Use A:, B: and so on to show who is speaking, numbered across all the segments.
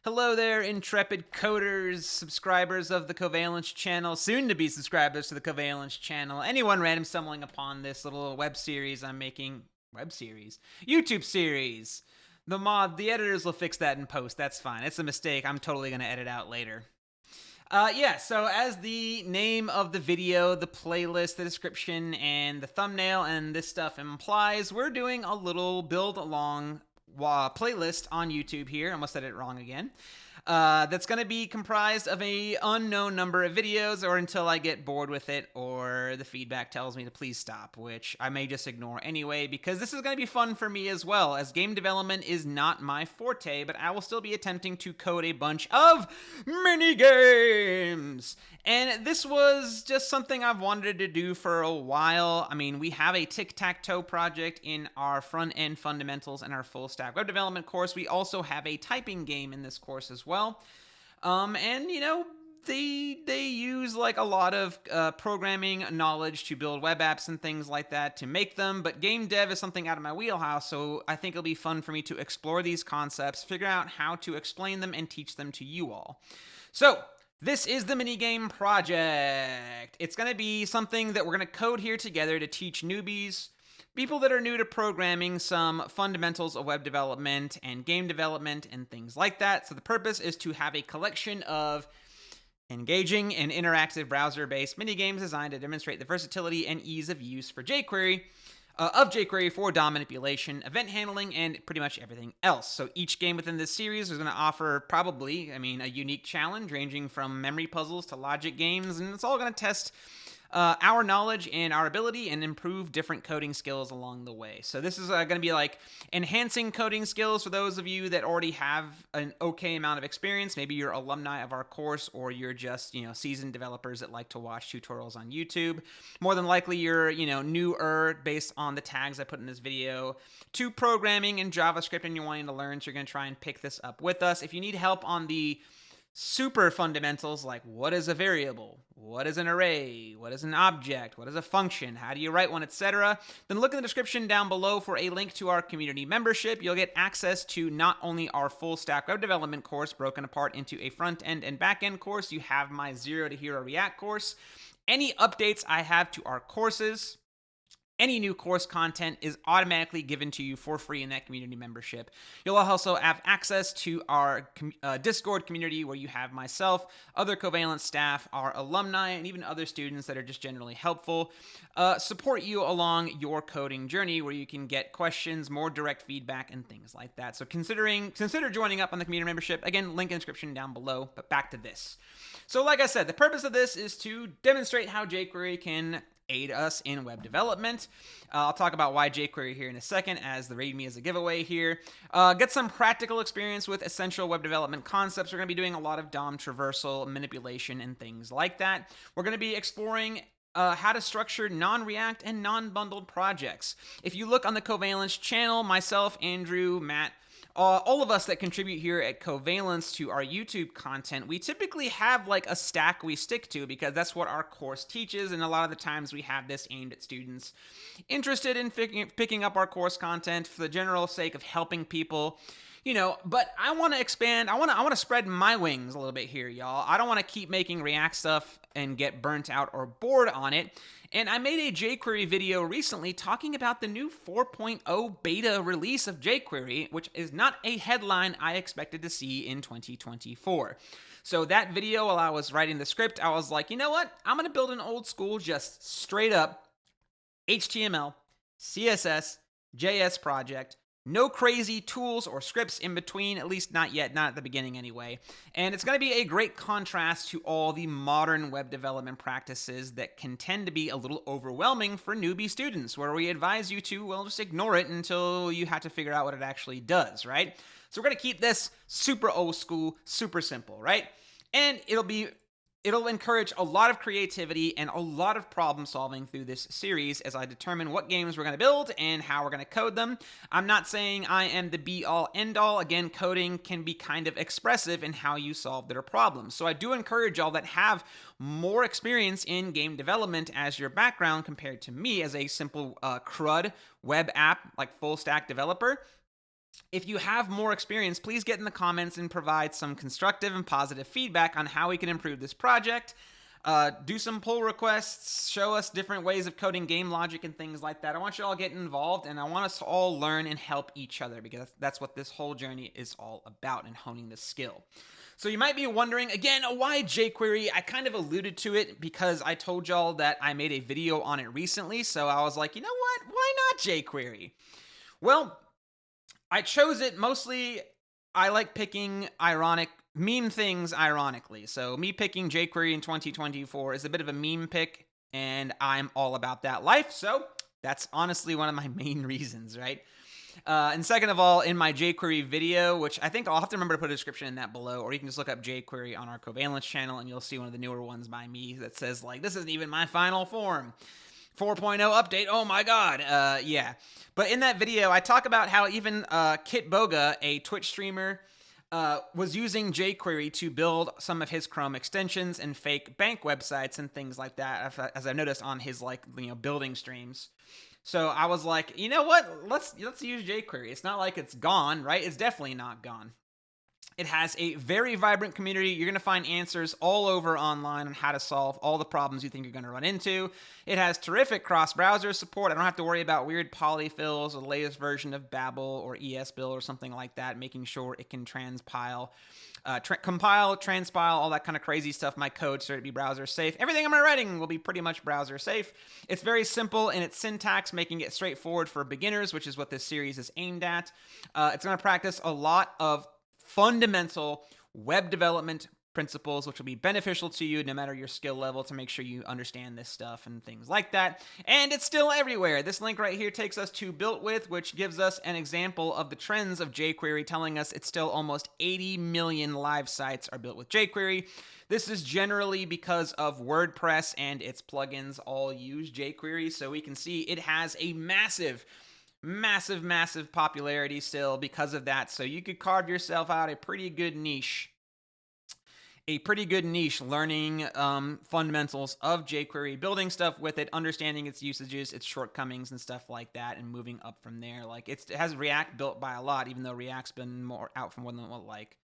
A: Hello there, intrepid coders, subscribers of the Covalence channel, soon to be subscribers to the Covalence channel, anyone random stumbling upon this little web series I'm making. YouTube series. The editors will fix that in post. That's fine. It's a mistake. I'm totally going to edit out later. So as the name of the video, the playlist, the description, and the thumbnail, and this stuff implies, we're doing a little build along playlist on YouTube here. I almost said it wrong again. That's going to be comprised of a unknown number of videos, or until I get bored with it or the feedback tells me to please stop, which I may just ignore anyway, because this is going to be fun for me as well, as game development is not my forte, but I will still be attempting to code a bunch of mini games. And this was just something I've wanted to do for a while. I mean, we have a tic-tac-toe project in our front-end fundamentals and our full-stack web development course. We also have a typing game in this course as well. They use like a lot of programming knowledge to build web apps and things like that to make them, but game dev is something out of my wheelhouse, so I think it'll be fun for me to explore these concepts, figure out how to explain them, and teach them to you all. So, this is the minigame project. It's going to be something that we're going to code here together to teach newbies, people that are new to programming, some fundamentals of web development and game development and things like that. So the purpose is to have a collection of engaging and interactive browser-based minigames designed to demonstrate the versatility and ease of use for jQuery, for DOM manipulation, event handling, and pretty much everything else. So each game within this series is going to offer a unique challenge ranging from memory puzzles to logic games, and it's all going to test our knowledge and our ability and improve different coding skills along the way. So this is going to be like enhancing coding skills for those of you that already have an okay amount of experience. Maybe you're alumni of our course, or you're just, seasoned developers that like to watch tutorials on YouTube. More than likely you're, newer based on the tags I put in this video to programming and JavaScript, and you're wanting to learn, so you're going to try and pick this up with us. If you need help on the super fundamentals, like what is a variable, what is an array, what is an object, what is a function, how do you write one, etc., then look in the description down below for a link to our community membership. You'll get access to not only our full stack web development course broken apart into a front end and back end course, you have my Zero to Hero React course, any updates I have to our courses, any new course content is automatically given to you for free in that community membership. You'll also have access to our Discord community, where you have myself, other Covalence staff, our alumni, and even other students that are just generally helpful, support you along your coding journey, where you can get questions, more direct feedback, and things like that. So consider joining up on the community membership. Again, link in the description down below, but back to this. So like I said, the purpose of this is to demonstrate how jQuery can aid us in web development. I'll talk about why jQuery here in a second, as the README is a giveaway here. Get some practical experience with essential web development concepts. We're going to be doing a lot of DOM traversal, manipulation, and things like that. We're going to be exploring how to structure non-React and non-bundled projects. If you look on the Covalence channel, myself, Andrew, Matt, all of us that contribute here at Covalence to our YouTube content, we typically have like a stack we stick to, because that's what our course teaches, and a lot of the times we have this aimed at students interested in picking up our course content for the general sake of helping people. But I want to expand. I want to spread my wings a little bit here, y'all. I don't want to keep making React stuff and get burnt out or bored on it. And I made a jQuery video recently talking about the new 4.0 beta release of jQuery, which is not a headline I expected to see in 2024. So that video, while I was writing the script, I was like, you know what? I'm going to build an old school, just straight up HTML, CSS, JS project. No crazy tools or scripts in between, at least not yet, not at the beginning anyway. And it's going to be a great contrast to all the modern web development practices that can tend to be a little overwhelming for newbie students, where we advise you to, just ignore it until you have to figure out what it actually does, right? So we're going to keep this super old school, super simple, right? And it'll encourage a lot of creativity and a lot of problem solving through this series as I determine what games we're going to build and how we're going to code them. I'm not saying I am the be-all, end-all. Again, coding can be kind of expressive in how you solve their problems. So I do encourage y'all that have more experience in game development as your background compared to me as a simple CRUD web app, like full stack developer. If you have more experience, please get in the comments and provide some constructive and positive feedback on how we can improve this project. Do some pull requests, show us different ways of coding game logic and things like that. I want you all getting involved, and I want us to all learn and help each other, because that's what this whole journey is all about, in honing this skill. So you might be wondering, again, why jQuery? I kind of alluded to it because I told y'all that I made a video on it recently, so I was like, you know what? Why not jQuery? Well, I chose it mostly. I like picking ironic meme things ironically. So me picking jQuery in 2024 is a bit of a meme pick, and I'm all about that life. So that's honestly one of my main reasons, right? And second of all, in my jQuery video, which I think I'll have to remember to put a description in that below, or you can just look up jQuery on our Covalence channel and you'll see one of the newer ones by me that says, like, this isn't even my final form. 4.0 update, oh my god, yeah. But in that video, I talk about how even Kit Boga, a Twitch streamer, was using jQuery to build some of his Chrome extensions and fake bank websites and things like that, as I've noticed on his, like, building streams. So I was like, you know what? Let's use jQuery. It's not like it's gone, right? It's definitely not gone. It has a very vibrant community. You're going to find answers all over online on how to solve all the problems you think you're going to run into. It has terrific cross-browser support. I don't have to worry about weird polyfills or the latest version of Babel or ESBuild or something like that, making sure it can compile, transpile, all that kind of crazy stuff. My code so it'd be browser safe. Everything I'm writing will be pretty much browser safe. It's very simple in its syntax, making it straightforward for beginners, which is what this series is aimed at. It's going to practice a lot of fundamental web development principles, which will be beneficial to you no matter your skill level, to make sure you understand this stuff and things like that. And it's still everywhere. This link right here takes us to Built With, which gives us an example of the trends of jQuery, telling us it's still almost 80 million live sites are built with jQuery. This is generally because of WordPress and its plugins all use jQuery, so we can see it has a massive popularity still because of that. So you could carve yourself out a pretty good niche learning fundamentals of jQuery, building stuff with it, understanding its usages, its shortcomings and stuff like that, and moving up from there. Like, it has React built by a lot, even though React's been more out for more than, what, like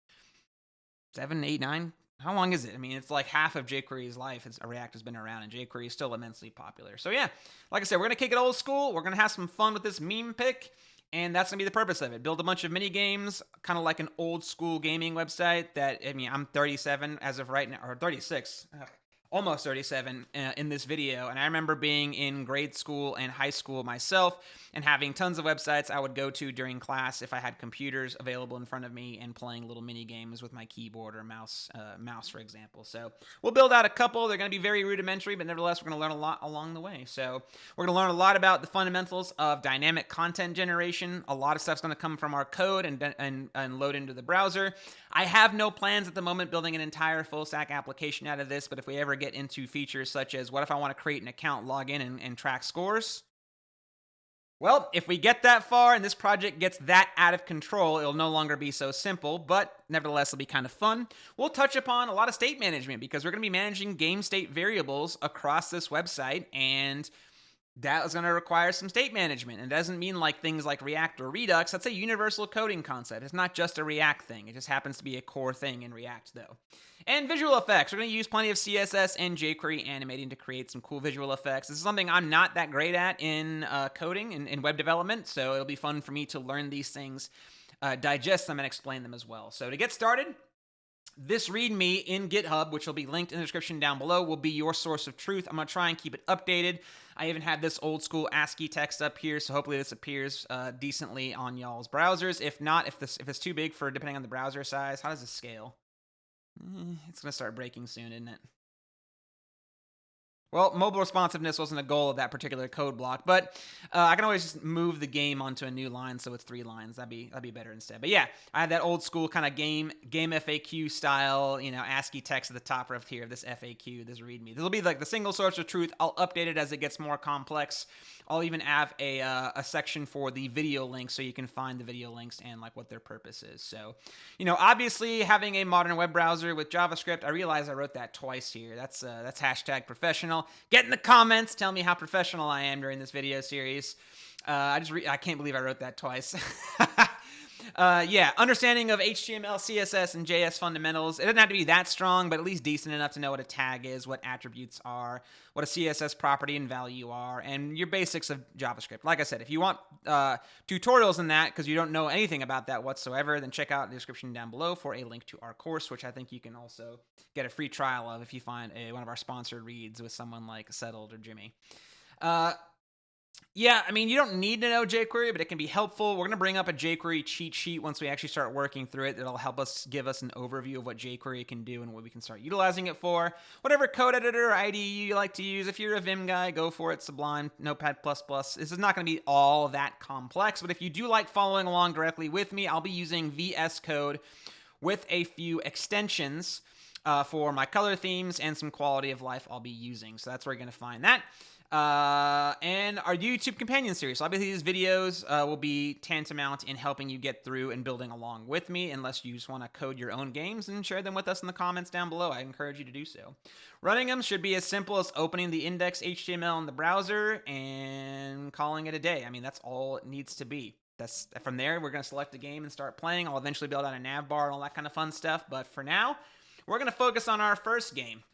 A: 7, 8, 9? How long is it? I mean, it's like half of jQuery's life. React has been around, and jQuery is still immensely popular. So yeah, like I said, we're going to kick it old school. We're going to have some fun with this meme pick, and that's going to be the purpose of it. Build a bunch of mini games, kind of like an old school gaming website that, I mean, I'm 37 as of right now, or 36. Almost 37 in this video, and I remember being in grade school and high school myself and having tons of websites I would go to during class if I had computers available in front of me, and playing little mini games with my keyboard or mouse, for example. So we'll build out a couple. They're going to be very rudimentary, but nevertheless, we're going to learn a lot along the way. So we're going to learn a lot about the fundamentals of dynamic content generation. A lot of stuff's going to come from our code and load into the browser. I have no plans at the moment building an entire full stack application out of this, but if we ever get into features such as, what if I want to create an account, log in, and track scores? Well, if we get that far and this project gets that out of control, it'll no longer be so simple, but nevertheless, it'll be kind of fun. We'll touch upon a lot of state management, because we're going to be managing game state variables across this website, and that is going to require some state management. And it doesn't mean like things like React or Redux. That's a universal coding concept. It's not just a React thing. It just happens to be a core thing in React, though. And visual effects. We're going to use plenty of CSS and jQuery animating to create some cool visual effects. This is something I'm not that great at in coding and in web development, so it'll be fun for me to learn these things, digest them, and explain them as well. So to get started, this README in GitHub, which will be linked in the description down below, will be your source of truth. I'm going to try and keep it updated. I even had this old school ASCII text up here, so hopefully this appears decently on y'all's browsers. If not, if it's too big for, depending on the browser size, how does this scale? It's going to start breaking soon, isn't it? Well, mobile responsiveness wasn't a goal of that particular code block, but I can always just move the game onto a new line, so it's 3 lines. That'd be better instead. But yeah, I had that old school kind of game FAQ style, ASCII text at the top left here of this FAQ, this README. This will be like the single source of truth. I'll update it as it gets more complex. I'll even have a section for the video links, so you can find the video links and like what their purpose is. So, obviously having a modern web browser with JavaScript, I realize I wrote that twice here. That's hashtag professional. Get in the comments, tell me how professional I am during this video series. I can't believe I wrote that twice. Yeah, understanding of HTML, CSS, and JS fundamentals. It doesn't have to be that strong, but at least decent enough to know what a tag is, what attributes are, what a CSS property and value are, and your basics of JavaScript. Like I said, if you want tutorials in that because you don't know anything about that whatsoever, then check out the description down below for a link to our course, which I think you can also get a free trial of if you find one of our sponsored reads with someone like Settled or Jimmy. Yeah, I mean, you don't need to know jQuery, but it can be helpful. We're going to bring up a jQuery cheat sheet once we actually start working through it. That'll help us give us an overview of what jQuery can do and what we can start utilizing it for. Whatever code editor or IDE you like to use, if you're a Vim guy, go for it. Sublime, Notepad++. This is not going to be all that complex, but if you do like following along directly with me, I'll be using VS Code with a few extensions for my color themes and some quality of life I'll be using. So that's where you're going to find that. And our YouTube companion series. So obviously these videos will be tantamount in helping you get through and building along with me, unless you just want to code your own games and share them with us in the comments down below. I encourage you to do so. Running them should be as simple as opening the index HTML in the browser and calling it a day. I mean, that's all it needs to be. From there, we're going to select a game and start playing. I'll eventually build out a nav bar and all that kind of fun stuff. But for now, we're going to focus on our first game.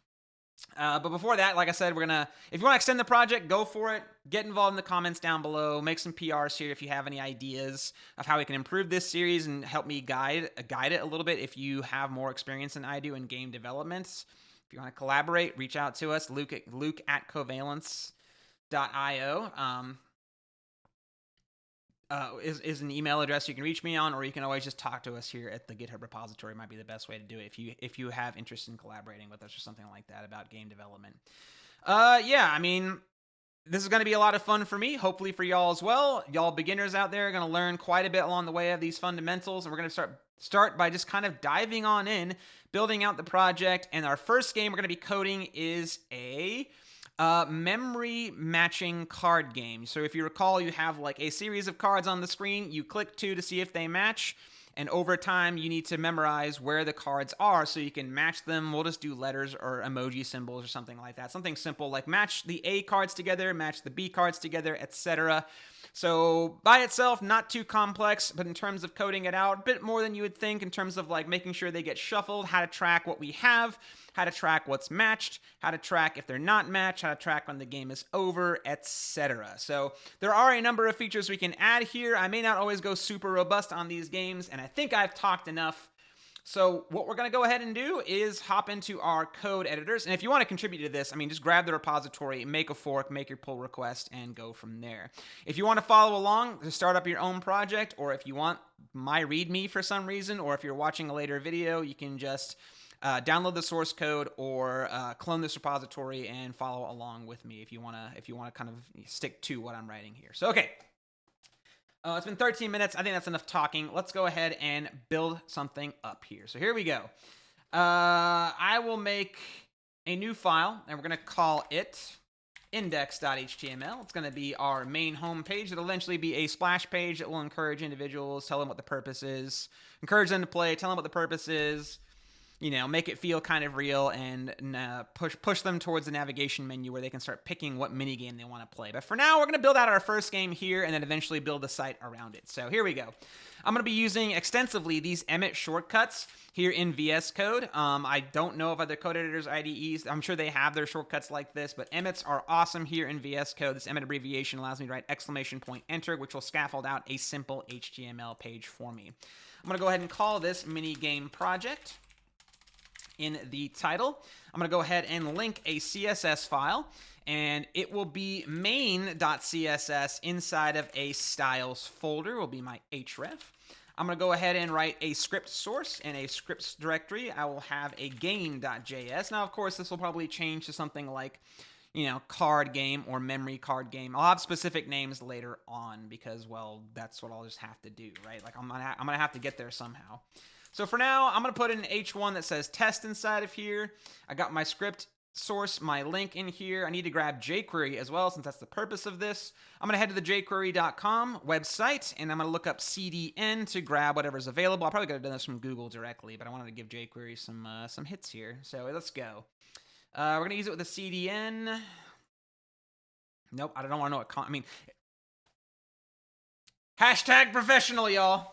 A: But before that, like I said, if you want to extend the project, go for it. Get involved in the comments down below. Make some PRs here if you have any ideas of how we can improve this series and help me guide it a little bit if you have more experience than I do in game development. If you want to collaborate, reach out to us, Luke at Covalence.io. Is an email address you can reach me on, or you can always just talk to us here at the GitHub repository. Might be the best way to do it if you have interest in collaborating with us or something like that about game development. Yeah, I mean, this is going to be a lot of fun for me, hopefully for y'all as well. Y'all beginners out there are going to learn quite a bit along the way of these fundamentals, and we're going to start by just kind of diving on in, building out the project. And our first game we're going to be coding is a memory matching card game. So if you recall, you have like a series of cards on the screen. You click 2 to see if they match. And over time, you need to memorize where the cards are so you can match them. We'll just do letters or emoji symbols or something like that. Something simple like match the A cards together, match the B cards together, etc. So by itself, not too complex, but in terms of coding it out, a bit more than you would think in terms of like making sure they get shuffled, how to track what we have, how to track what's matched, how to track if they're not matched, how to track when the game is over, etc. So there are a number of features we can add here. I may not always go super robust on these games, and I think I've talked enough. So what we're going to go ahead and do is hop into our code editors. And if you want to contribute to this, I mean, just grab the repository, make a fork, make your pull request, and go from there. If you want to follow along to start up your own project, or if you want my README for some reason, or if you're watching a later video, you can just download the source code or clone this repository and follow along with me if you want to kind of stick to what I'm writing here. So, okay. It's been 13 minutes. I think that's enough talking. Let's go ahead and build something up here. So here we go. I will make a new file, and we're going to call it index.html. It's going to be our main home page. It'll eventually be a splash page that will encourage individuals, tell them what the purpose is, encourage them to play, tell them what the purpose is, you know, make it feel kind of real, and push them towards the navigation menu where they can start picking what minigame they want to play. But for now, we're going to build out our first game here and then eventually build the site around it. So here we go. I'm going to be using extensively these Emmet shortcuts here in VS Code. I don't know of other code editors, IDEs. I'm sure they have their shortcuts like this, but Emmets are awesome here in VS Code. This Emmet abbreviation allows me to write !enter, which will scaffold out a simple HTML page for me. I'm going to go ahead and call this minigame project. In the title, I'm going to go ahead and link a CSS file, and it will be main.css inside of a styles folder, will be my href. I'm going to go ahead and write a script source and a scripts directory. I will have a game.js. Now, of course, this will probably change to something like, you know, card game or memory card game. I'll have specific names later on because, well, that's what I'll just have to do, right? Like I'm gonna have to get there somehow. So for now, I'm going to put in an H1 that says test inside of here. I got my script source, my link in here. I need to grab jQuery as well since that's the purpose of this. I'm going to head to the jQuery.com website, and I'm going to look up CDN to grab whatever's available. I probably could have done this from Google directly, but I wanted to give jQuery some hits here. So let's go. We're going to use it with a CDN. Nope, I don't want to know what... hashtag professional, y'all.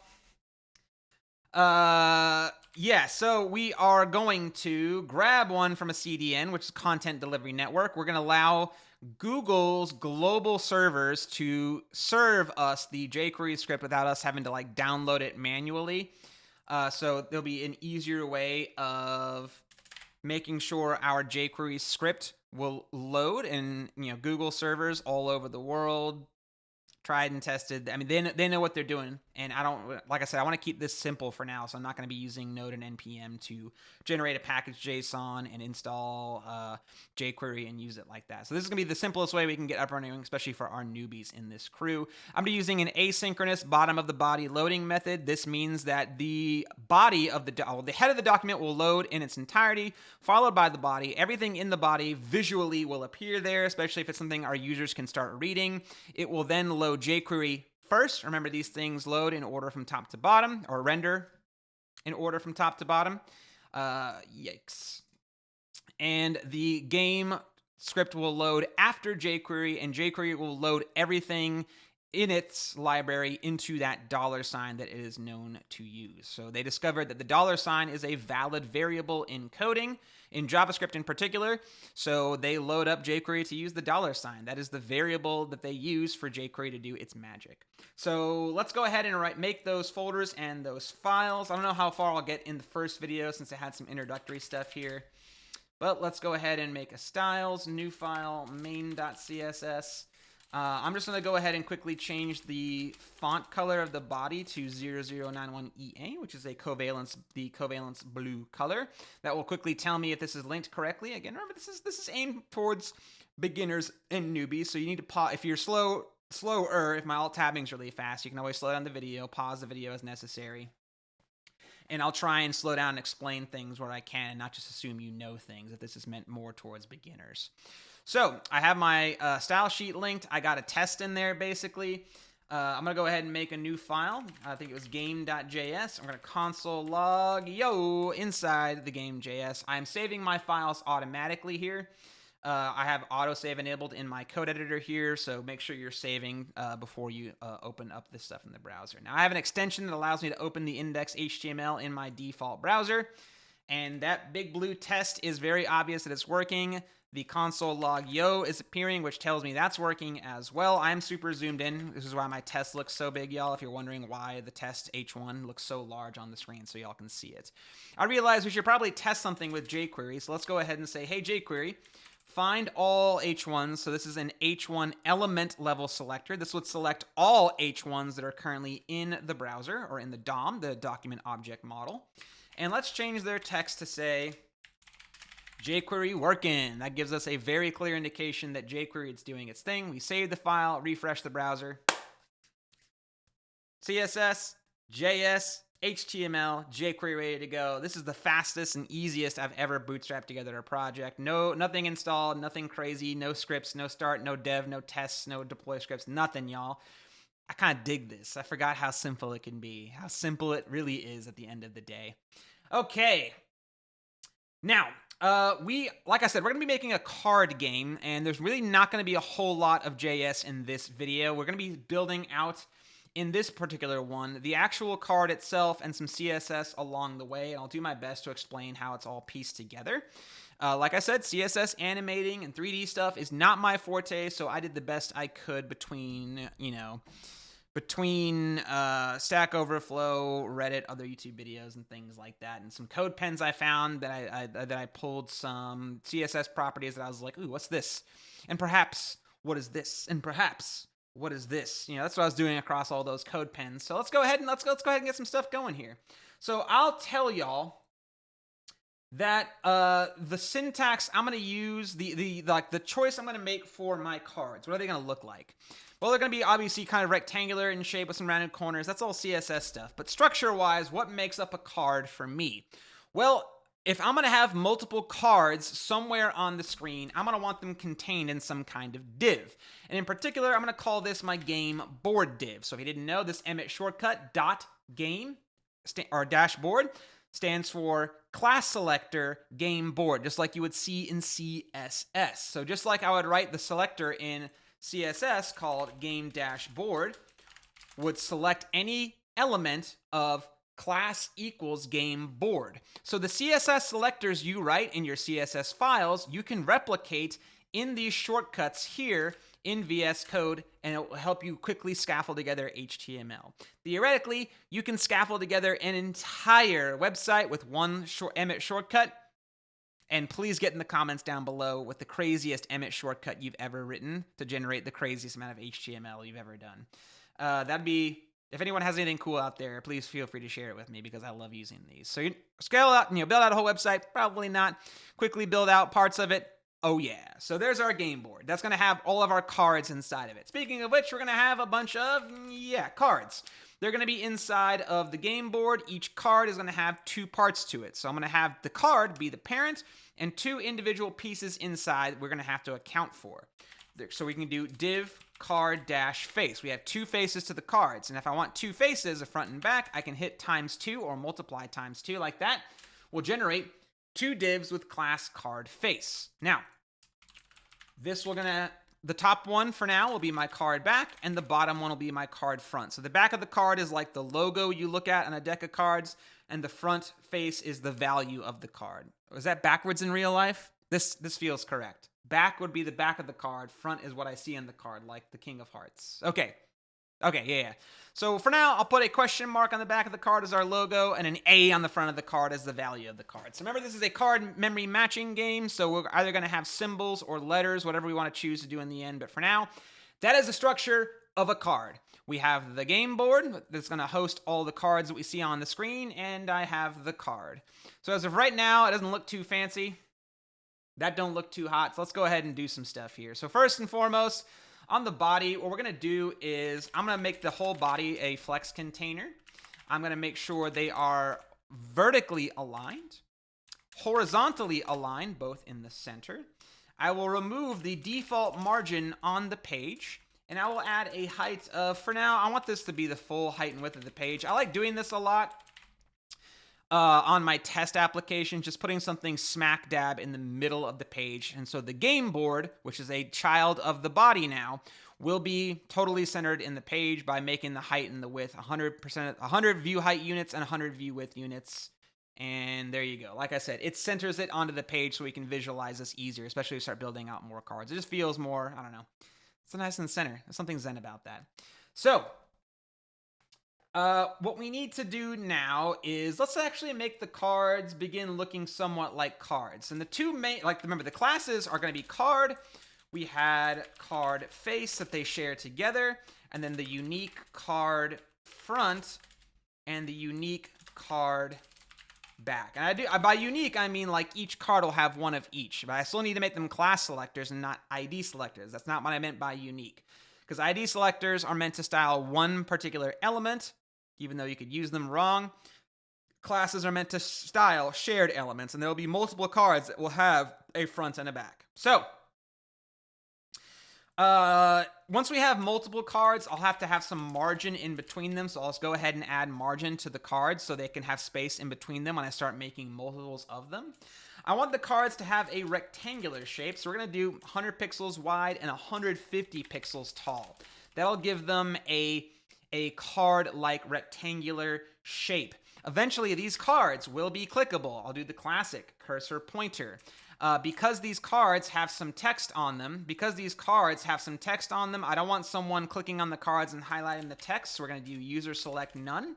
A: Yeah, so we are going to grab one from a CDN, which is Content Delivery Network. We're going to allow Google's global servers to serve us the jQuery script without us having to like download it manually. So there'll be an easier way of making sure our jQuery script will load in Google servers all over the world. Tried and tested. I mean, they know what they're doing, and I don't, like I said, I want to keep this simple for now, so I'm not going to be using Node and npm to generate a package JSON and install jQuery and use it like that. So this is going to be the simplest way we can get up and running, especially for our newbies in this crew. I'm going to be using an asynchronous bottom of the body loading method. This means that the body of the head of the document will load in its entirety, followed by the body. Everything in the body visually will appear there, especially if it's something our users can start reading. It will then load jQuery first. Remember, these things load in order from top to bottom, or render in order from top to bottom. Yikes. And the game script will load after jQuery, and jQuery will load everything in its library into that $sign that it is known to use. So they discovered that the $sign is a valid variable in coding, in JavaScript in particular. So they load up jQuery to use the $sign. That is the variable that they use for jQuery to do its magic. So let's go ahead and make those folders and those files. I don't know how far I'll get in the first video since I had some introductory stuff here. But let's go ahead and make a styles, new file, main.css. I'm just going to go ahead and quickly change the font color of the body to 0091EA, which is the Covalence blue color. That will quickly tell me if this is linked correctly. Again, remember, this is aimed towards beginners and newbies, so you need to pause. If you're slower, if my alt tabbing is really fast, you can always slow down the video, pause the video as necessary. And I'll try and slow down and explain things where I can, and not just assume you know things, if this is meant more towards beginners. So I have my style sheet linked. I got a test in there, basically. I'm going to go ahead and make a new file. I think it was game.js. I'm going to console log yo inside the game.js. I'm saving my files automatically here. I have autosave enabled in my code editor here, so make sure you're saving before you open up this stuff in the browser. Now, I have an extension that allows me to open the index.html in my default browser, and that big blue test is very obvious that it's working. The console log yo is appearing, which tells me that's working as well. I'm super zoomed in. This is why my test looks so big, y'all, if you're wondering why the test H1 looks so large on the screen so y'all can see it. I realize we should probably test something with jQuery, so let's go ahead and say, hey, jQuery, find all H1s. So this is an H1 element level selector. This would select all H1s that are currently in the browser, or in the DOM, the document object model. And let's change their text to say, jQuery working. That gives us a very clear indication that jQuery is doing its thing. We save the file, refresh the browser. CSS, JS, HTML, jQuery ready to go. This is the fastest and easiest I've ever bootstrapped together a project. Nothing installed, nothing crazy, no scripts, no start, no dev, no tests, no deploy scripts, nothing, y'all. I kind of dig this. I forgot how simple it can be, how simple it really is at the end of the day. Okay. Now, like I said, we're going to be making a card game, and there's really not going to be a whole lot of JS in this video. We're going to be building out, in this particular one, the actual card itself and some CSS along the way, and I'll do my best to explain how it's all pieced together. Like I said, CSS animating and 3D stuff is not my forte, so I did the best I could between Stack Overflow, Reddit, other YouTube videos, and things like that, and some code pens I found that I pulled some CSS properties that I was like, ooh, what's this? And perhaps, what is this? And perhaps, what is this? That's what I was doing across all those code pens. So let's go ahead and get some stuff going here. So I'll tell y'all that the syntax I'm going to use, the choice I'm going to make for my cards, what are they going to look like? Well, they're going to be obviously kind of rectangular in shape with some rounded corners. That's all CSS stuff. But structure-wise, what makes up a card for me? Well, if I'm going to have multiple cards somewhere on the screen, I'm going to want them contained in some kind of div. And in particular, I'm going to call this my game board div. So if you didn't know, this Emmet shortcut .game or dashboard stands for class selector game board, just like you would see in CSS. So just like I would write the selector in CSS called game dashboard, would select any element of class equals game board. So the CSS selectors you write in your CSS files, you can replicate in these shortcuts here in VS Code, and it will help you quickly scaffold together HTML. Theoretically, you can scaffold together an entire website with one Emmet shortcut. And please get in the comments down below with the craziest Emmet shortcut you've ever written to generate the craziest amount of HTML you've ever done. That'd be, if anyone has anything cool out there, please feel free to share it with me because I love using these. So you scale out, build out a whole website, probably not. Quickly build out parts of it. Oh yeah. So there's our game board. That's going to have all of our cards inside of it. Speaking of which, we're going to have a bunch of, cards. They're going to be inside of the game board. Each card is going to have two parts to it. So I'm going to have the card be the parent and two individual pieces inside we're going to have to account for. So we can do div card dash face. We have two faces to the cards. And if I want two faces, a front and back, I can hit ×2 or multiply ×2 like that. We'll generate two divs with class card face. Now, the top one for now will be my card back, and the bottom one will be my card front. So the back of the card is like the logo you look at on a deck of cards, and the front face is the value of the card. Was that backwards in real life? This feels correct. Back would be the back of the card. Front is what I see on the card, like the King of Hearts. Okay, yeah. So for now, I'll put a question mark on the back of the card as our logo, and an A on the front of the card as the value of the card. So remember, this is a card memory matching game, so we're either going to have symbols or letters, whatever we want to choose to do in the end. But for now, that is the structure of a card. We have the game board that's going to host all the cards that we see on the screen, and I have the card. So as of right now, it doesn't look too fancy. That don't look too hot. So let's go ahead and do some stuff here. So first and foremost, on the body, what we're going to do is I'm going to make the whole body a flex container. I'm going to make sure they are vertically aligned, horizontally aligned, both in the center. I will remove the default margin on the page, and I will add a height of, for now, I want this to be the full height and width of the page. I like doing this a lot on my test application, just putting something smack dab in the middle of the page. And so the game board, which is a child of the body now, will be totally centered in the page by making the height and the width 100%, 100 view height units and 100 view width units. And there you go. Like I said, it centers it onto the page so we can visualize this easier, especially if we start building out more cards. It just feels more, I don't know. It's nice in the center. There's something zen about that. So what we need to do now is let's actually make the cards begin looking somewhat like cards. And the two main, remember the classes are going to be card. We had card face that they share together, and then the unique card front and the unique card back. And by unique, I mean like each card will have one of each, but I still need to make them class selectors and not ID selectors. That's not what I meant by unique, because ID selectors are meant to style one particular element, even though you could use them wrong. Classes are meant to style shared elements, and there will be multiple cards that will have a front and a back. So once we have multiple cards, I'll have to have some margin in between them. So I'll just go ahead and add margin to the cards so they can have space in between them when I start making multiples of them. I want the cards to have a rectangular shape, so we're going to do 100 pixels wide and 150 pixels tall. That'll give them a card-like rectangular shape. Eventually, these cards will be clickable. I'll do the classic cursor pointer. Because these cards have some text on them, I don't want someone clicking on the cards and highlighting the text, so we're going to do user select none.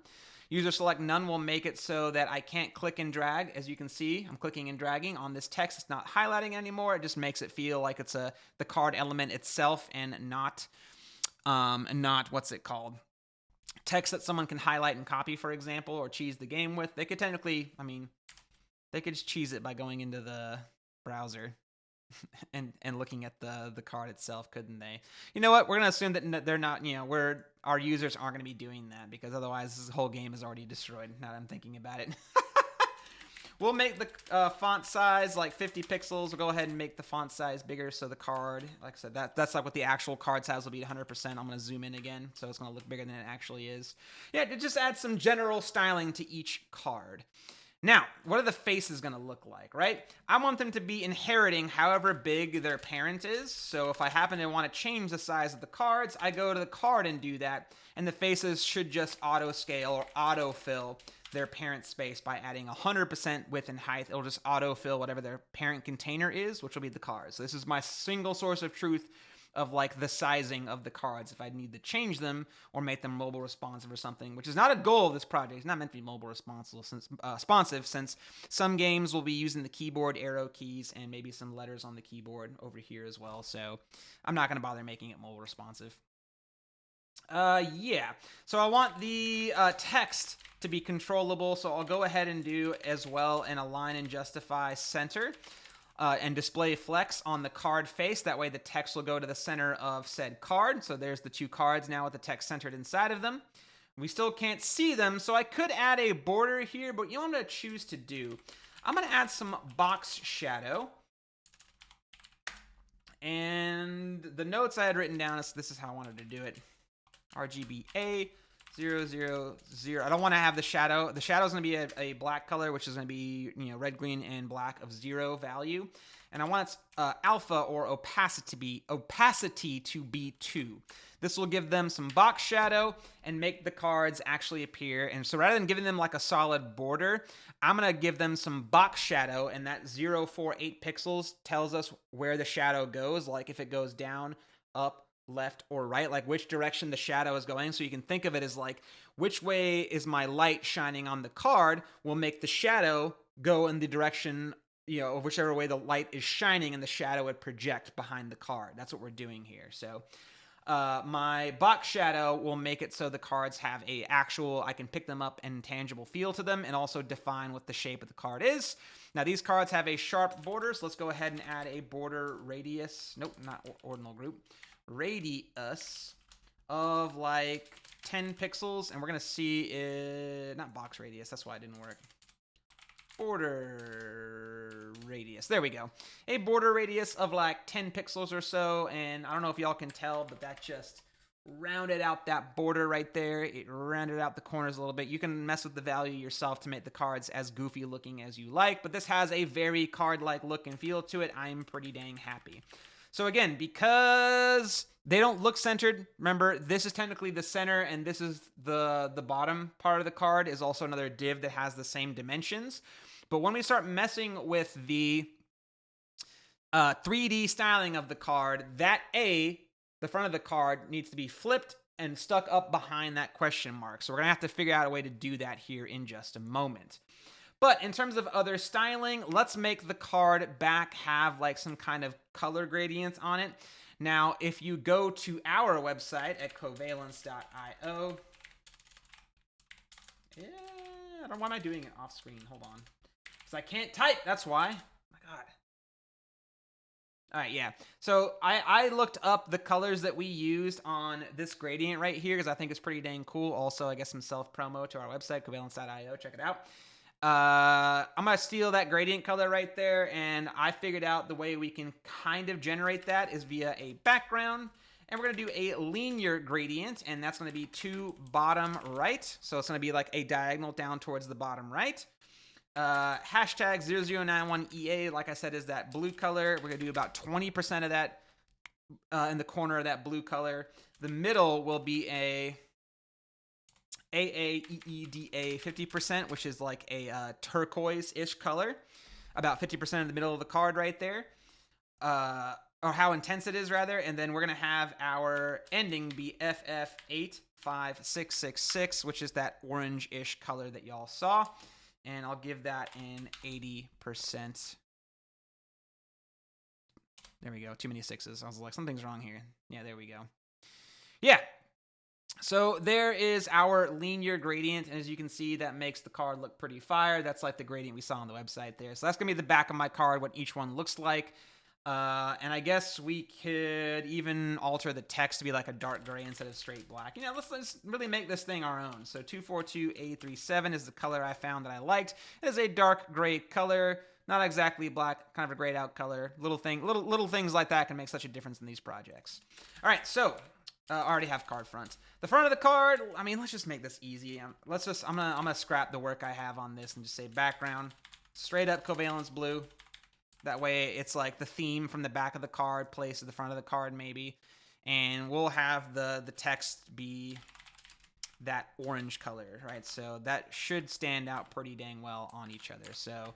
A: User select none will make it so that I can't click and drag. As you can see, I'm clicking and dragging on this text. It's not highlighting anymore. It just makes it feel like it's the card element itself and not what's it called? Text that someone can highlight and copy, for example, or cheese the game with. They could technically, they could just cheese it by going into the browser and looking at the card itself, couldn't they? You know what? We're gonna assume that they're not. Our users aren't gonna be doing that, because otherwise this whole game is already destroyed. Now that I'm thinking about it. We'll make the font size like 50 pixels. We'll go ahead and make the font size bigger, so the card, like I said, that's like what the actual card size will be, 100%. I'm going to zoom in again, so it's going to look bigger than it actually is. Yeah, to just add some general styling to each card. Now, what are the faces going to look like, right? I want them to be inheriting however big their parent is. So if I happen to want to change the size of the cards, I go to the card and do that, and the faces should just auto-scale or auto-fill their parent space by adding 100% width and height. It'll just autofill whatever their parent container is, which will be the cards. So this is my single source of truth of like the sizing of the cards if I need to change them or make them mobile responsive or something, which is not a goal of this project. It's not meant to be mobile responsive since some games will be using the keyboard arrow keys and maybe some letters on the keyboard over here as well. So I'm not going to bother making it mobile responsive. Yeah, so I want the text to be controllable, so I'll go ahead and do as well an align and justify center. And display flex on the card face. That way the text will go to the center of said card. So there's the two cards now with the text centered inside of them. We still can't see them, so I could add a border here, but you know what I'm going to choose to do? I'm going to add some box shadow. And the notes I had written down, this is how I wanted to do it. RGBA 000. I don't want to have the shadow. The shadow is going to be a black color, which is going to be red, green, and black of 0 value. And I want its alpha or opacity to be 2. This will give them some box shadow and make the cards actually appear. And so rather than giving them like a solid border, I'm going to give them some box shadow, and that 048 pixels tells us where the shadow goes, like if it goes down, up, left, or right, like which direction the shadow is going. So you can think of it as like, which way is my light shining on the card will make the shadow go in the direction, of whichever way the light is shining, and the shadow would project behind the card. That's what we're doing here. So my box shadow will make it so the cards have I can pick them up and tangible feel to them, and also define what the shape of the card is. Now these cards have a sharp border, so let's go ahead and add a border radius. Nope, not ordinal group. Radius of like 10 pixels, and we're gonna see not box radius, that's why it didn't work. Border radius, there we go. A border radius of like 10 pixels or so, and I don't know if y'all can tell, but that just rounded out that border right there. It rounded out the corners a little bit. You can mess with the value yourself to make the cards as goofy looking as you like, but this has a very card-like look and feel to it. I'm pretty dang happy. So again, because they don't look centered, remember, this is technically the center, and this is the bottom part of the card is also another div that has the same dimensions. But when we start messing with the 3D styling of the card, the front of the card needs to be flipped and stuck up behind that question mark. So we're going to have to figure out a way to do that here in just a moment. But in terms of other styling, let's make the card back have like some kind of color gradient on it. Now, if you go to our website at covalence.io, why am I doing it off screen? Hold on. Because I can't type, that's why. Oh my God. All right, yeah. So I looked up the colors that we used on this gradient right here because I think it's pretty dang cool. Also, I guess some self-promo to our website, covalence.io. Check it out. I'm going to steal that gradient color right there, and I figured out the way we can kind of generate that is via a background, and we're going to do a linear gradient, and that's going to be to bottom right, so it's going to be like a diagonal down towards the bottom right. Hashtag 0091EA, like I said, is that blue color. We're going to do about 20% of that in the corner of that blue color. The middle will be a AAEEDA 50%, which is like a turquoise-ish color. About 50% in the middle of the card right there. Or how intense it is, rather. And then we're going to have our ending be FF85666, which is that orange-ish color that y'all saw. And I'll give that an 80%. There we go. Too many sixes. I was like, something's wrong here. Yeah, there we go. Yeah. So there is our linear gradient, and as you can see, that makes the card look pretty fire. That's like the gradient we saw on the website there. So that's going to be the back of my card, what each one looks like. And I guess we could even alter the text to be like a dark gray instead of straight black. Let's really make this thing our own. So 242A37 is the color I found that I liked. It is a dark gray color, not exactly black, kind of a grayed out color. Little things like that can make such a difference in these projects. All right, so I already have card front. The front of the card, I mean, let's just make this easy. I'm gonna scrap the work I have on this and just say background, straight up Covalence blue. That way it's like the theme from the back of the card placed at the front of the card maybe. And we'll have the text be that orange color, right? So that should stand out pretty dang well on each other. So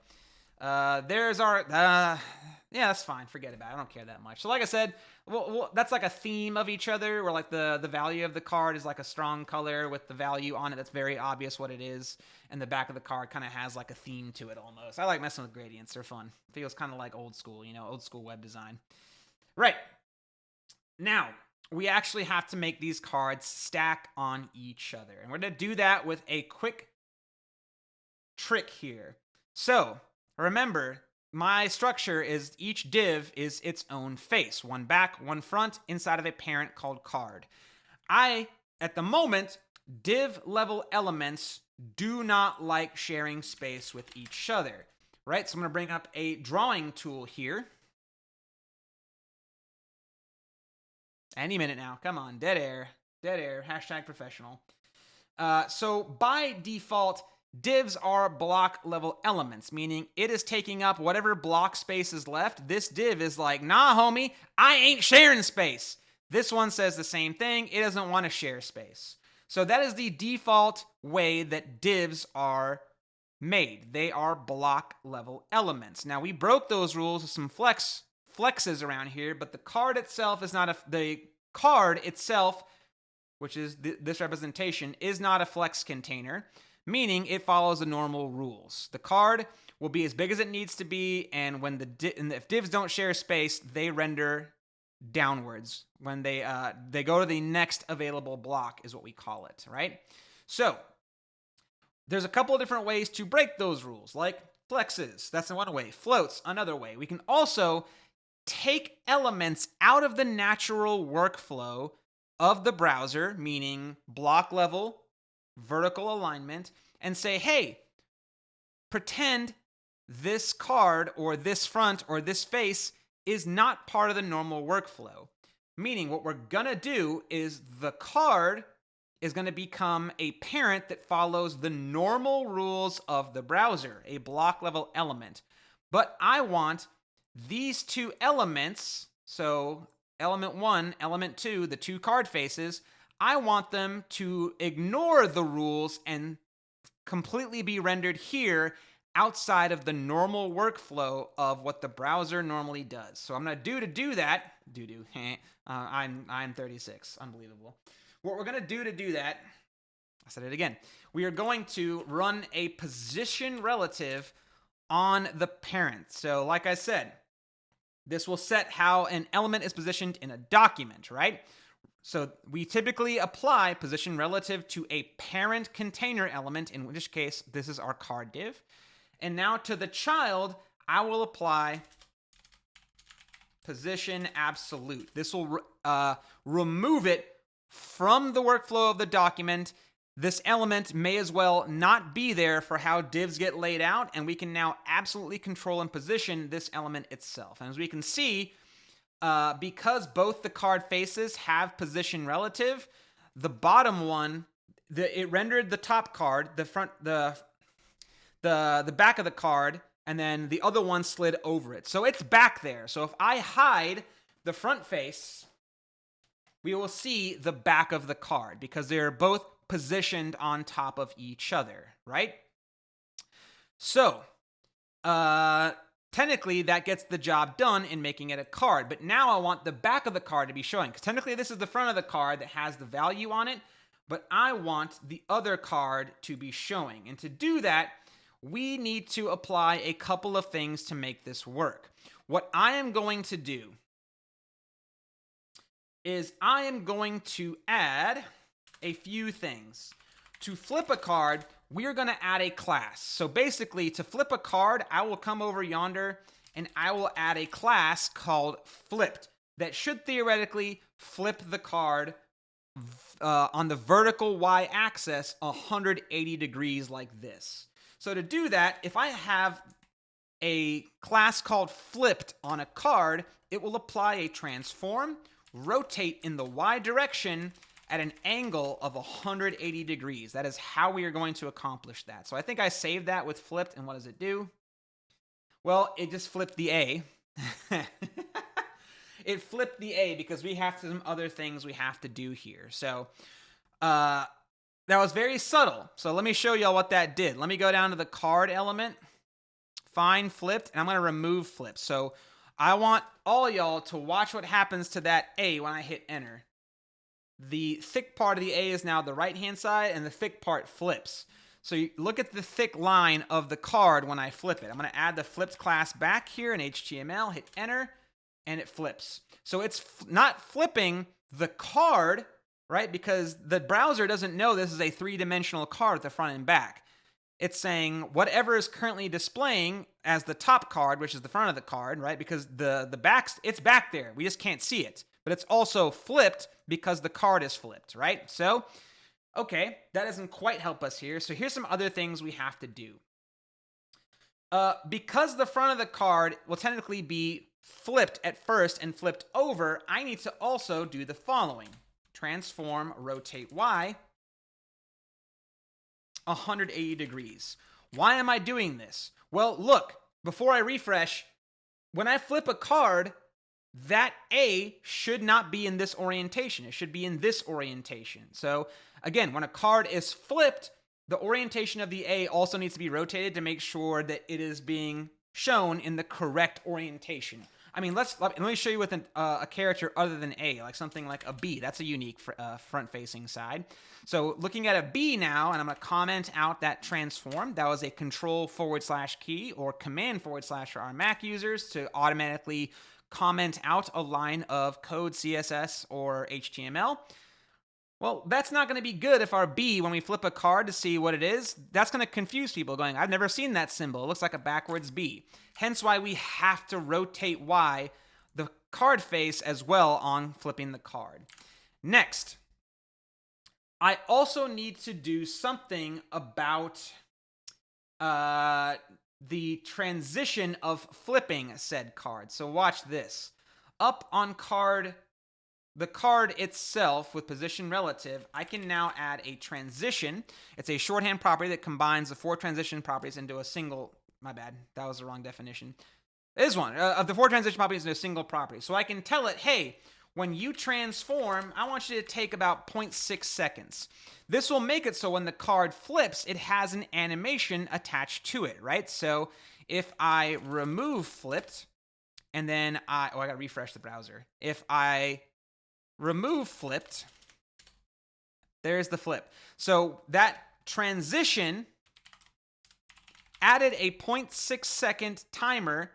A: there's our, yeah, that's fine. Forget about it. I don't care that much. So like I said, well, that's like a theme of each other, where like the value of the card is like a strong color with the value on it that's very obvious what it is, and the back of the card kind of has like a theme to it almost. I like messing with gradients. They're fun. Feels kind of like old school, old school web design. Right. Now, we actually have to make these cards stack on each other. And we're going to do that with a quick trick here. So, remember, my structure is each div is its own face. One back, one front, inside of a parent called card. At the moment, div level elements do not like sharing space with each other, right? So I'm going to bring up a drawing tool here. Any minute now. Come on. Dead air. Hashtag professional. So by default, divs are block level elements, meaning it is taking up whatever block space is left. This div is like, nah, homie, I ain't sharing space. This one says the same thing. It doesn't want to share space. So that is the default way that divs are made. They are block level elements. Now, we broke those rules with some flexes around here, but the card itself is not the card itself, which is this representation, is not a flex container, meaning it follows the normal rules. The card will be as big as it needs to be, and when if divs don't share space, they render downwards. When they go to the next available block is what we call it, right? So there's a couple of different ways to break those rules, like flexes. That's one way. Floats, another way. We can also take elements out of the natural workflow of the browser, meaning block level, vertical alignment, and say, hey, pretend this card or this front or this face is not part of the normal workflow. Meaning what we're going to do is the card is going to become a parent that follows the normal rules of the browser, a block level element. But I want these two elements, so element 1, element 2, the two card faces, I want them to ignore the rules and completely be rendered here outside of the normal workflow of what the browser normally does. So I'm going to do that. I'm 36. Unbelievable. What we're going to do that, I said it again. We are going to run a position relative on the parent. So like I said, this will set how an element is positioned in a document, right? So we typically apply position relative to a parent container element, in which case this is our card div. And now to the child, I will apply position absolute. This will remove it from the workflow of the document. This element may as well not be there for how divs get laid out, and we can now absolutely control and position this element itself. And as we can see, because both the card faces have position relative, the bottom one, it rendered the top card, the front, the back of the card, and then the other one slid over it. So it's back there. So if I hide the front face, we will see the back of the card because they're both positioned on top of each other, right? So, technically, that gets the job done in making it a card. But now I want the back of the card to be showing. Because technically, this is the front of the card that has the value on it. But I want the other card to be showing. And to do that, we need to apply a couple of things to make this work. What I am going to do is I am going to add a few things. To flip a card, we're going to add a class. So basically, to flip a card, I will come over yonder and I will add a class called flipped that should theoretically flip the card on the vertical y-axis 180 degrees like this. So to do that, if I have a class called flipped on a card, it will apply a transform, rotate in the y direction at an angle of 180 degrees. That is how we are going to accomplish that. So I think I saved that with flipped, and what does it do? Well, it just flipped the A. It flipped the A because we have some other things we have to do here. So That was very subtle. So let me show y'all what that did. Let me go down to the card element, find flipped, and I'm going to remove flipped. So I want all y'all to watch what happens to that A when I hit enter. The thick part of the A is now the right-hand side, and the thick part flips. So you look at the thick line of the card when I flip it. I'm going to add the flipped class back here in HTML, hit enter, and it flips. So it's not flipping the card, right? Because the browser doesn't know this is a three-dimensional card at the front and back. It's saying whatever is currently displaying as the top card, which is the front of the card, right? Because the back's, it's back there. We just can't see it. But it's also flipped because the card is flipped, right? So, okay, that doesn't quite help us here. So here's some other things we have to do. Because the front of the card will technically be flipped at first and flipped over, I need to also do the following. Transform rotate Y 180 degrees. Why am I doing this? Well, look, before I refresh, when I flip a card, that A should not be in this orientation. It should be in this orientation. So again, when a card is flipped, the orientation of the A also needs to be rotated to make sure that it is being shown in the correct orientation. I mean, let me show you with a character other than A, like something like a B. That's a unique front-facing side. So looking at a B now, and I'm going to comment out that transform. That was a Control/key or Command/ for our Mac users to automatically comment out a line of code, CSS, or HTML. Well, that's not going to be good if our B, when we flip a card to see what it is, that's going to confuse people going, I've never seen that symbol. It looks like a backwards B. Hence why we have to rotate Y, the card face, as well on flipping the card. Next, I also need to do something about the transition of flipping said card. So watch this. Up on the card itself with position relative, I can now add a transition. It's a shorthand property that combines the 4 transition properties into a single, my bad, that was the wrong definition. It is one, of the 4 transition properties into a single property. So I can tell it, hey, when you transform, I want you to take about 0.6 seconds. This will make it so when the card flips, it has an animation attached to it, right? So if I remove flipped, and then I gotta refresh the browser. If I remove flipped, there's the flip. So that transition added a 0.6 second timer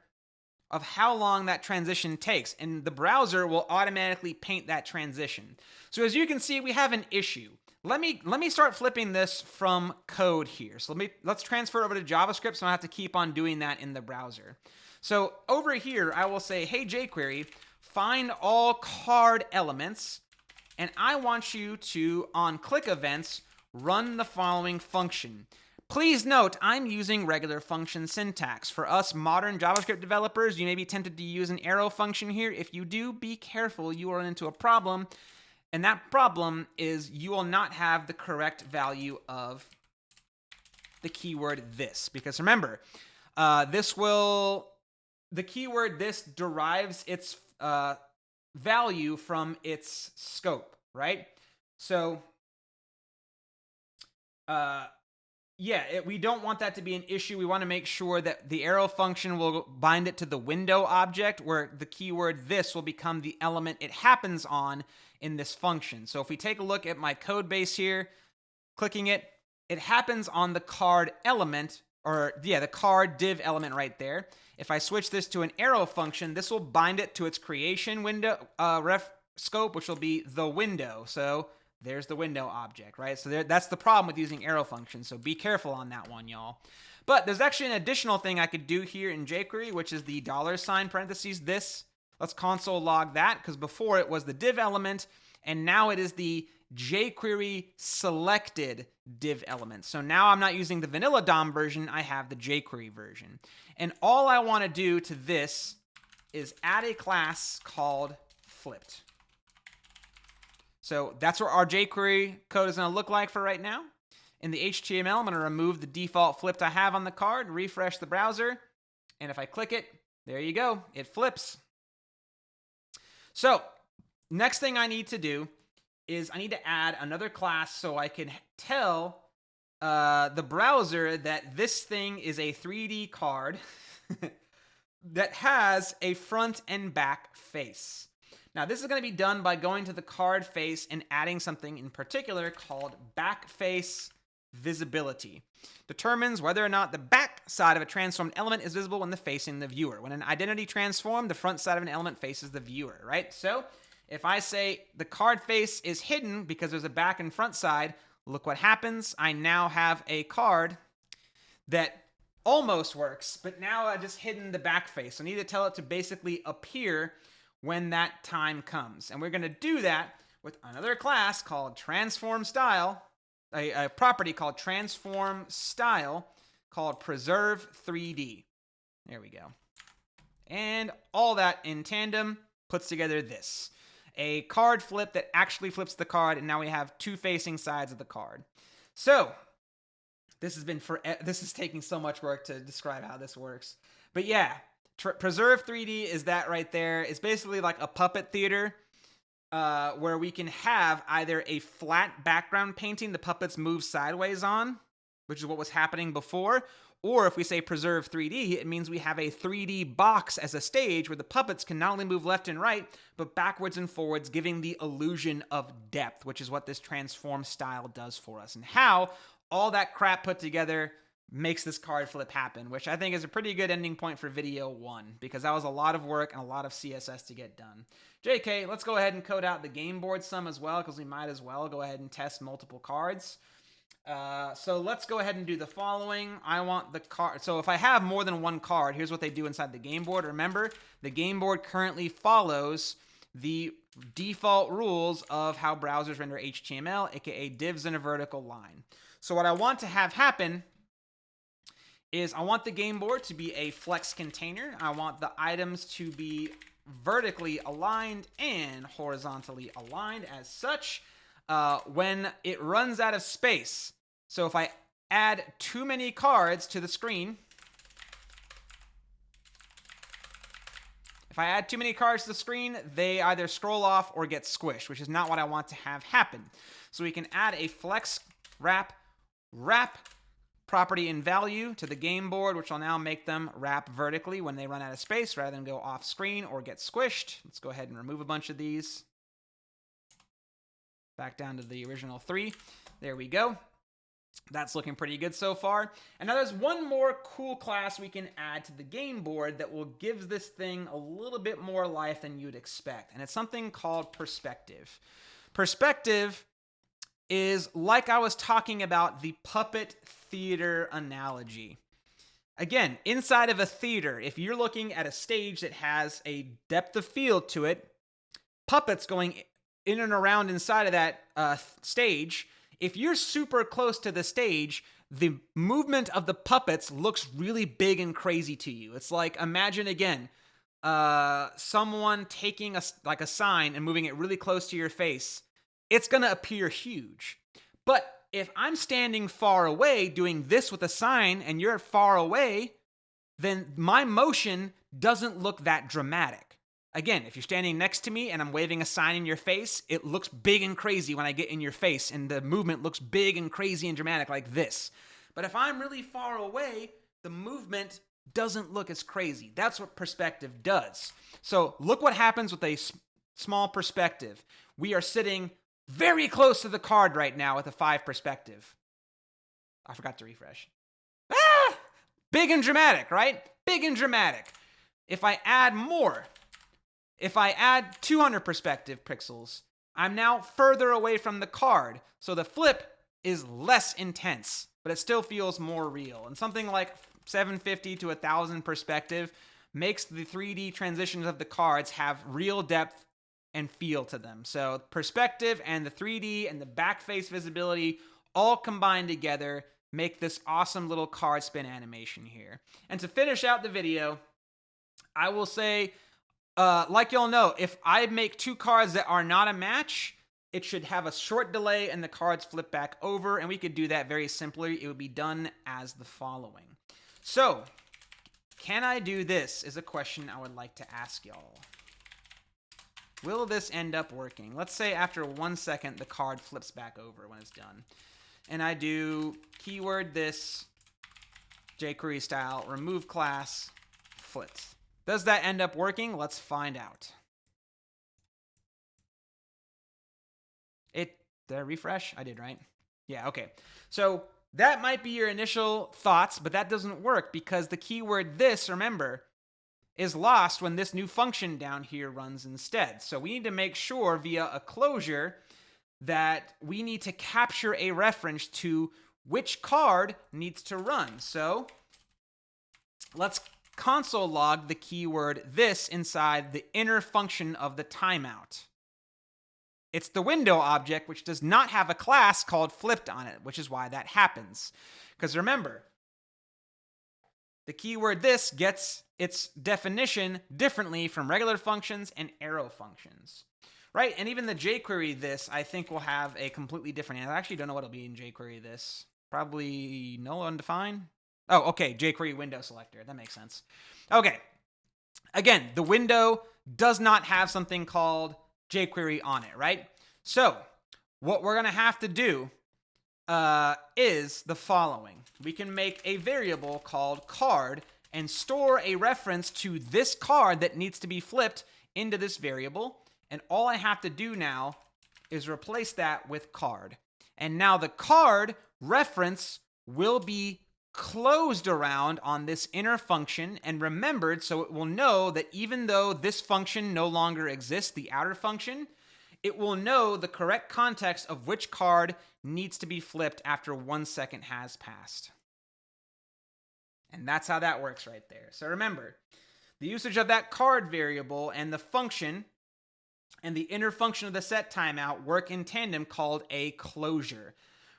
A: of how long that transition takes, and the browser will automatically paint that transition. So as you can see, we have an issue. Let me start flipping this from code here. So let's transfer over to JavaScript so I don't have to keep on doing that in the browser. So over here, I will say, hey jQuery, find all card elements, and I want you to, on click events, run the following function. Please note, I'm using regular function syntax. For us modern JavaScript developers, you may be tempted to use an arrow function here. If you do, be careful. You will run into a problem, and that problem is you will not have the correct value of the keyword this. Because remember, the keyword this derives its value from its scope, right? So, we don't want that to be an issue. We want to make sure that the arrow function will bind it to the window object, where the keyword this will become the element it happens on in this function. So if we take a look at my code base here, clicking it, it happens on the card element, the card div element right there. If I switch this to an arrow function, this will bind it to its creation window ref scope, which will be the window. So there's the window object, right? So that's the problem with using arrow functions. So be careful on that one, y'all. But there's actually an additional thing I could do here in jQuery, which is the $ parentheses this. Let's console log that, because before it was the div element, and now it is the jQuery selected div element. So now I'm not using the vanilla DOM version, I have the jQuery version. And all I want to do to this is add a class called flipped. So that's what our jQuery code is going to look like for right now. In the HTML, I'm going to remove the default flipped I have on the card, refresh the browser, and if I click it, there you go, it flips. So next thing I need to do is I need to add another class so I can tell the browser that this thing is a 3D card that has a front and back face. Now, this is going to be done by going to the card face and adding something in particular called back face visibility. Determines whether or not the back side of a transformed element is visible when facing the viewer. When an identity transformed, the front side of an element faces the viewer, right? So if I say the card face is hidden because there's a back and front side, look what happens. I now have a card that almost works, but now I just hidden the back face. I need to tell it to basically appear when that time comes. And we're going to do that with another class called transform style, a property called transform style called preserve 3D. There we go. And all that in tandem puts together this. A card flip that actually flips the card, and now we have two facing sides of the card. So this is taking so much work to describe how this works. But yeah, preserve 3D is that right there. It's basically like a puppet theater where we can have either a flat background painting the puppets move sideways on, which is what was happening before, or if we say preserve 3D, it means we have a 3D box as a stage where the puppets can not only move left and right, but backwards and forwards, giving the illusion of depth, which is what this transform style does for us, and how all that crap put together makes this card flip happen, which I think is a pretty good ending point for video 1, because that was a lot of work and a lot of CSS to get done. JK, let's go ahead and code out the game board sum as well, because we might as well go ahead and test multiple cards. So let's go ahead and do the following. I want the card. So if I have more than one card, here's what they do inside the game board. Remember, the game board currently follows the default rules of how browsers render HTML, aka divs in a vertical line. So what I want to have happen is I want the game board to be a flex container. I want the items to be vertically aligned and horizontally aligned as such. When it runs out of space, so if I add too many cards to the screen, they either scroll off or get squished, which is not what I want to have happen. So we can add a flex wrap property in value to the game board, which will now make them wrap vertically when they run out of space rather than go off screen or get squished. Let's go ahead and remove a bunch of these. Back down to the original 3. There we go. That's looking pretty good so far. And now there's one more cool class we can add to the game board that will give this thing a little bit more life than you'd expect. And it's something called perspective. Perspective is, like I was talking about, the puppet theater analogy. Again, inside of a theater, if you're looking at a stage that has a depth of field to it, puppets going in and around inside of that stage, if you're super close to the stage, the movement of the puppets looks really big and crazy to you. It's like, imagine again, someone taking a sign and moving it really close to your face. It's going to appear huge. But if I'm standing far away doing this with a sign and you're far away, then my motion doesn't look that dramatic. Again, if you're standing next to me and I'm waving a sign in your face, it looks big and crazy when I get in your face, and the movement looks big and crazy and dramatic like this. But if I'm really far away, the movement doesn't look as crazy. That's what perspective does. So look what happens with a small perspective. We are sitting very close to the card right now with a 5 perspective. I forgot to refresh. Big and dramatic, right? Big and dramatic. If I add more, if I add 200 perspective pixels, I'm now further away from the card, so the flip is less intense, but it still feels more real. And something like 750 to 1000 perspective makes the 3D transitions of the cards have real depth and feel to them. So perspective and the 3D and the back face visibility all combined together make this awesome little card spin animation here. And to finish out the video, I will say, like y'all know, if I make 2 cards that are not a match, it should have a short delay and the cards flip back over, and we could do that very simply. It would be done as the following. So, can I do this is a question I would like to ask y'all. Will this end up working? Let's say after 1 second, the card flips back over when it's done. And I do keyword this, jQuery style, remove class, flips. Does that end up working? Let's find out. Did I refresh? I did, right? Yeah, okay. So that might be your initial thoughts, but that doesn't work because the keyword this, remember, is lost when this new function down here runs instead. So we need to make sure via a closure that we need to capture a reference to which card needs to run. So let's console log the keyword this inside the inner function of the timeout. It's the window object, which does not have a class called flipped on it, which is why that happens. Because remember, the keyword this gets its definition differently from regular functions and arrow functions. Right? And even the jQuery this, I think, will have a completely different answer. I actually don't know what it'll be in jQuery this. Probably null undefined. Oh, okay, jQuery window selector. That makes sense. Okay. Again, the window does not have something called jQuery on it, right? So what we're going to have to do is the following. We can make a variable called card and store a reference to this card that needs to be flipped into this variable. And all I have to do now is replace that with card. And now the card reference will be closed around on this inner function and remembered, so it will know that even though this function no longer exists, the outer function, it will know the correct context of which card needs to be flipped after 1 second has passed. And that's how that works right there. So remember, the usage of that card variable and the function and the inner function of the set timeout work in tandem called a closure,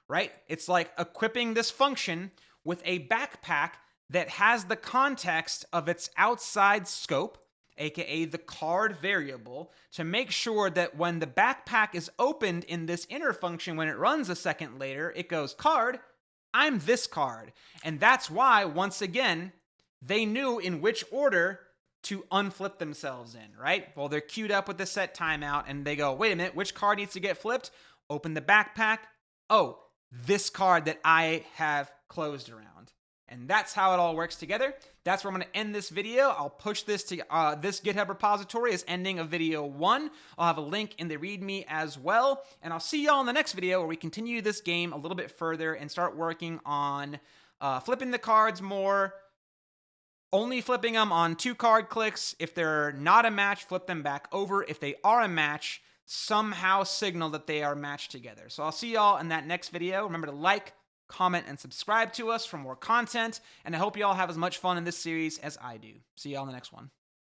A: right? It's like equipping this function with a backpack that has the context of its outside scope, aka the card variable, to make sure that when the backpack is opened in this inner function, when it runs a second later, it goes, card, I'm this card. And that's why, once again, they knew in which order to unflip themselves in, right? Well, they're queued up with the set timeout, and they go, wait a minute, which card needs to get flipped? Open the backpack. Oh, this card that I have closed around. And that's how it all works together. That's where I'm going to end this video. I'll push this to this GitHub repository as ending of video 1. I'll have a link in the README as well. And I'll see y'all in the next video where we continue this game a little bit further and start working on flipping the cards more, only flipping them on 2 card clicks. If they're not a match, flip them back over. If they are a match, somehow signal that they are matched together. So I'll see y'all in that next video. Remember to like, comment, and subscribe to us for more content. And I hope you all have as much fun in this series as I do. See y'all in the next one.